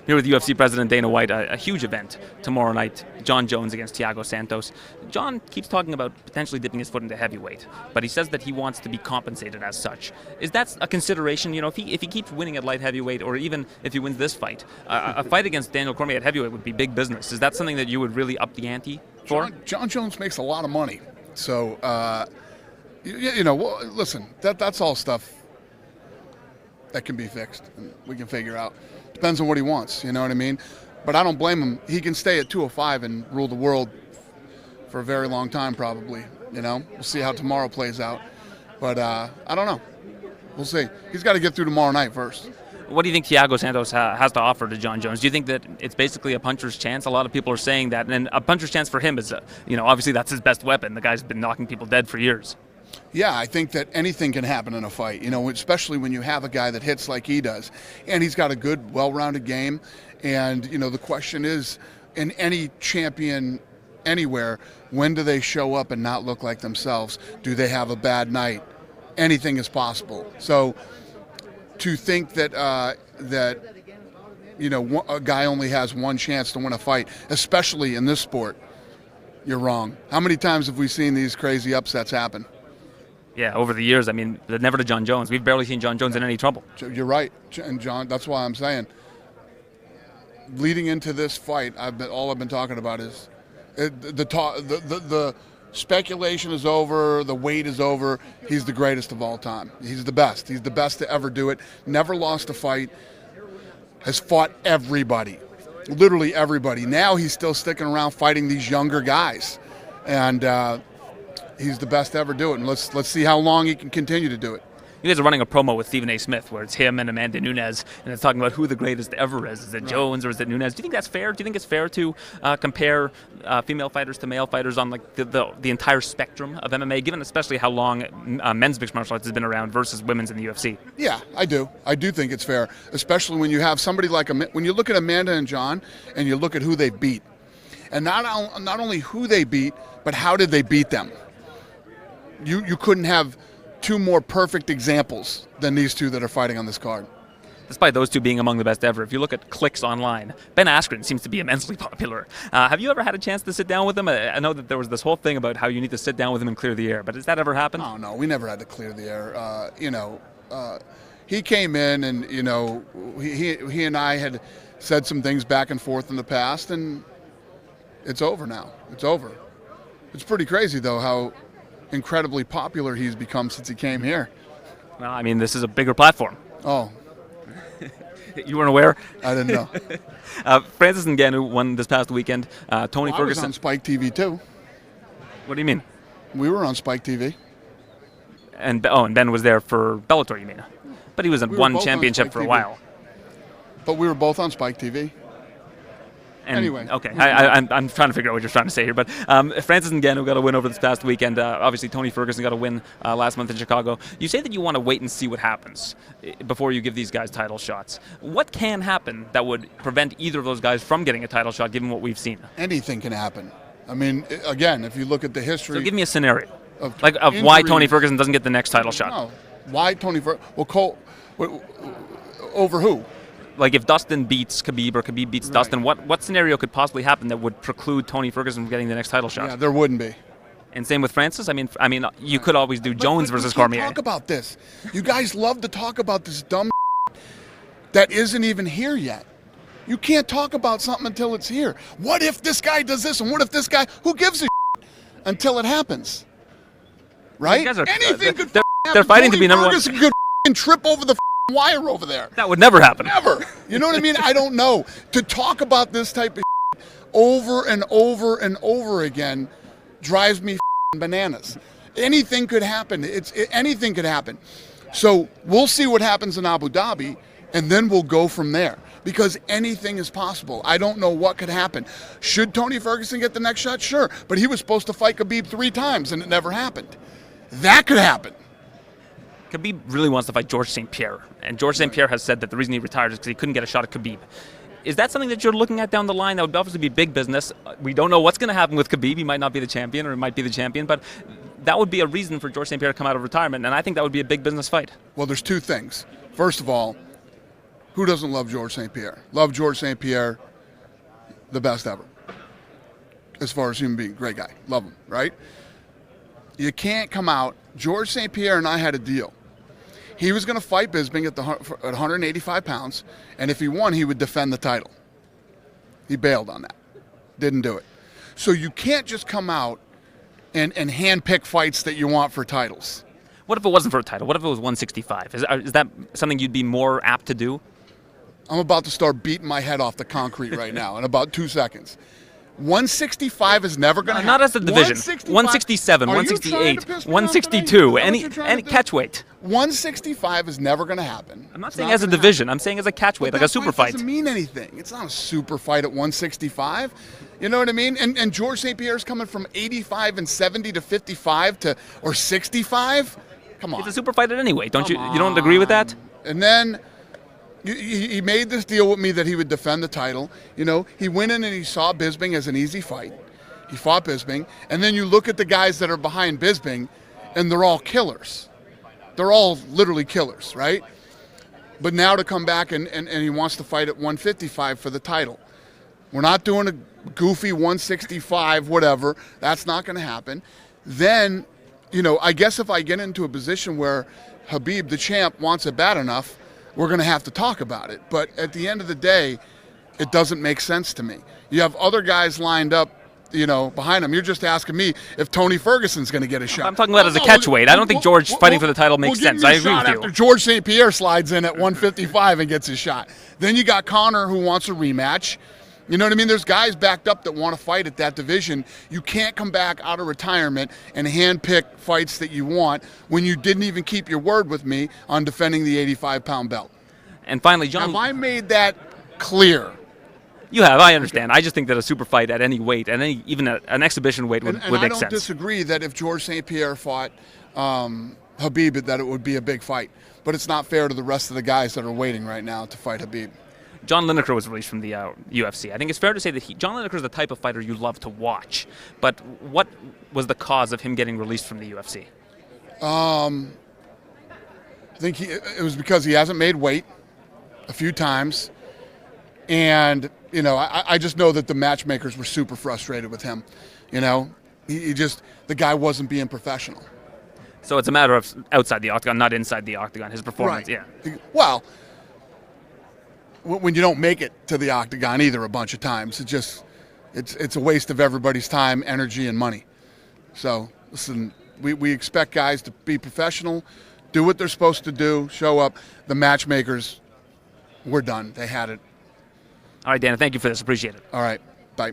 Here with UFC President Dana White, a huge event tomorrow night, Jon Jones against Thiago Santos. Jon keeps talking about potentially dipping his foot into heavyweight, but he says that he wants to be compensated as such. Is that a consideration? You know, if he keeps winning at light heavyweight, or even if he wins this fight, a fight against Daniel Cormier at heavyweight would be big business. Is that something that you would really up the ante for? Jon Jones makes a lot of money, so listen, that's all stuff that can be fixed and we can figure out. Depends on what he wants, you know what I mean? But I don't blame him. He can stay at 205 and rule the world for a very long time, probably. You know, we'll see how tomorrow plays out. But I don't know. We'll see. He's got to get through tomorrow night first. What do you think Thiago Santos has to offer to Jon Jones? Do you think that it's basically a puncher's chance? A lot of people are saying that, and a puncher's chance for him is, obviously that's his best weapon. The guy's been knocking people dead for years. Yeah, I think that anything can happen in a fight, especially when you have a guy that hits like he does. And he's got a good, well-rounded game. And, the question is, in any champion anywhere, when do they show up and not look like themselves? Do they have a bad night? Anything is possible. So to think that, a guy only has one chance to win a fight, especially in this sport, you're wrong. How many times have we seen these crazy upsets happen? Yeah, over the years, never to Jon Jones. We've barely seen Jon Jones in any trouble. You're right, and Jon. That's why I'm saying, leading into this fight, all I've been talking about is the speculation is over, the wait is over. He's the greatest of all time. He's the best. He's the best to ever do it. Never lost a fight. Has fought everybody, literally everybody. Now he's still sticking around fighting these younger guys, and. He's the best to ever do it, and let's see how long he can continue to do it. You guys are running a promo with Stephen A. Smith where it's him and Amanda Nunes, and it's talking about who the greatest ever is. Is it Jones or is it Nunes? Do you think that's fair? Do you think it's fair to compare female fighters to male fighters on the entire spectrum of MMA, given especially how long men's mixed martial arts has been around versus women's in the UFC? Yeah, I do. I do think it's fair, especially when you have somebody like when you look at Amanda and Jon, and you look at who they beat, and not only who they beat, but how did they beat them. You couldn't have two more perfect examples than these two that are fighting on this card. Despite those two being among the best ever, if you look at clicks online, Ben Askren seems to be immensely popular. Have you ever had a chance to sit down with him? I know that there was this whole thing about how you need to sit down with him and clear the air, but has that ever happened? Oh, no, we never had to clear the air. He came in and, he and I had said some things back and forth in the past, and it's over now. It's over. It's pretty crazy, though, how incredibly popular he's become since he came here. Well, this is a bigger platform. Oh. You weren't aware? I didn't know. Francis Ngannou won this past weekend. Tony Ferguson. I was on Spike TV too. What do you mean? We were on Spike TV. And Ben was there for Bellator, you mean? But he was in one championship for a while. But we were both on Spike TV. And, anyway. Okay, I'm trying to figure out what you're trying to say here. But Francis Ngannou got a win over this past weekend. Obviously, Tony Ferguson got a win last month in Chicago. You say that you want to wait and see what happens before you give these guys title shots. What can happen that would prevent either of those guys from getting a title shot, given what we've seen? Anything can happen. Again, if you look at the history... So give me a scenario of why Tony Ferguson doesn't get the next title shot. No. Why Tony Ferguson? Well, over who? Like if Dustin beats Khabib or Khabib beats Dustin, what scenario could possibly happen that would preclude Tony Ferguson from getting the next title shot? Yeah, there wouldn't be. And same with Francis. You could always do Jones versus Cormier. Talk about this. You guys love to talk about this dumb that isn't even here yet. You can't talk about something until it's here. What if this guy does this, and what if this guy? Who gives a until it happens? Right? Anything could happen. They're fighting to be number one. Ferguson could trip over the wire over there. That would never happen. Never. You know what I mean? I don't know. To talk about this type of over and over and over again drives me bananas. Anything could happen. Anything could happen. So we'll see what happens in Abu Dhabi, and then we'll go from there. Because anything is possible. I don't know what could happen. Should Tony Ferguson get the next shot? Sure. But he was supposed to fight Khabib 3 times, and it never happened. That could happen. Khabib really wants to fight George St-Pierre, and George St-Pierre has said that the reason he retired is because he couldn't get a shot at Khabib. Is that something that you're looking at down the line? That would obviously be big business. We don't know what's going to happen with Khabib. He might not be the champion, or he might be the champion, but that would be a reason for George St-Pierre to come out of retirement, and I think that would be a big business fight. Well, there's two things. First of all, Who doesn't love George St-Pierre? Love George St-Pierre, the best ever. As far as human being, great guy. Love him, right? You can't come out. George St-Pierre and I had a deal. He was going to fight Bisping at 185 pounds, and if he won, he would defend the title. He bailed on that. Didn't do it. So you can't just come out and handpick fights that you want for titles. What if it wasn't for a title? What if it was 165? Is that something you'd be more apt to do? I'm about to start beating my head off the concrete right now in about 2 seconds. 165 is never going to happen. Not as a division. 167, 168, 162, any catch weight. 165 is never going to happen. I'm not saying as a division. I'm saying as a catch weight, like a super fight. It doesn't mean anything. It's not a super fight at 165. You know what I mean? And George St-Pierre is coming from 85 and 70 to 55 to or 65. Come on. It's a super fight at any weight. Don't you don't agree with that? And then he made this deal with me that he would defend the title. You know, he went in and he saw Bisping as an easy fight. He fought Bisping. And then you look at the guys that are behind Bisping, and they're all killers. They're all literally killers, right? But now to come back and he wants to fight at 155 for the title. We're not doing a goofy 165, whatever. That's not going to happen. Then, you know, I guess if I get into a position where Khabib, the champ, wants it bad enough, we're going to have to talk about it. But at the end of the day, it doesn't make sense to me. You have other guys lined up, you know, behind him. You're just asking me if Tony Ferguson's going to get a shot. I'm talking about as a catch weight. I don't think George fighting for the title makes sense. I agree with you. After George St-Pierre slides in at 155 and gets his shot. Then you got Conor who wants a rematch. You know what I mean? There's guys backed up that want to fight at that division. You can't come back out of retirement and handpick fights that you want when you didn't even keep your word with me on defending the 85-pound belt. And finally, John... Have I made that clear? You have. I understand. I just think that a super fight at any weight, and even an exhibition weight would make sense. And I don't disagree that if George St-Pierre fought Khabib, that it would be a big fight. But it's not fair to the rest of the guys that are waiting right now to fight Khabib. John Lineker was released from the UFC. I think it's fair to say that John Lineker is the type of fighter you love to watch. But what was the cause of him getting released from the UFC? I think it was because he hasn't made weight a few times. And, you know, I just know that the matchmakers were super frustrated with him. You know, the guy wasn't being professional. So it's a matter of outside the octagon, not inside the octagon, his performance. Right. Yeah. Well, when you don't make it to the octagon either a bunch of times, it's a waste of everybody's time, energy, and money. So, listen, we expect guys to be professional, do what they're supposed to do, show up. The matchmakers, we're done. They had it. All right, Dana, thank you for this. Appreciate it. All right. Bye.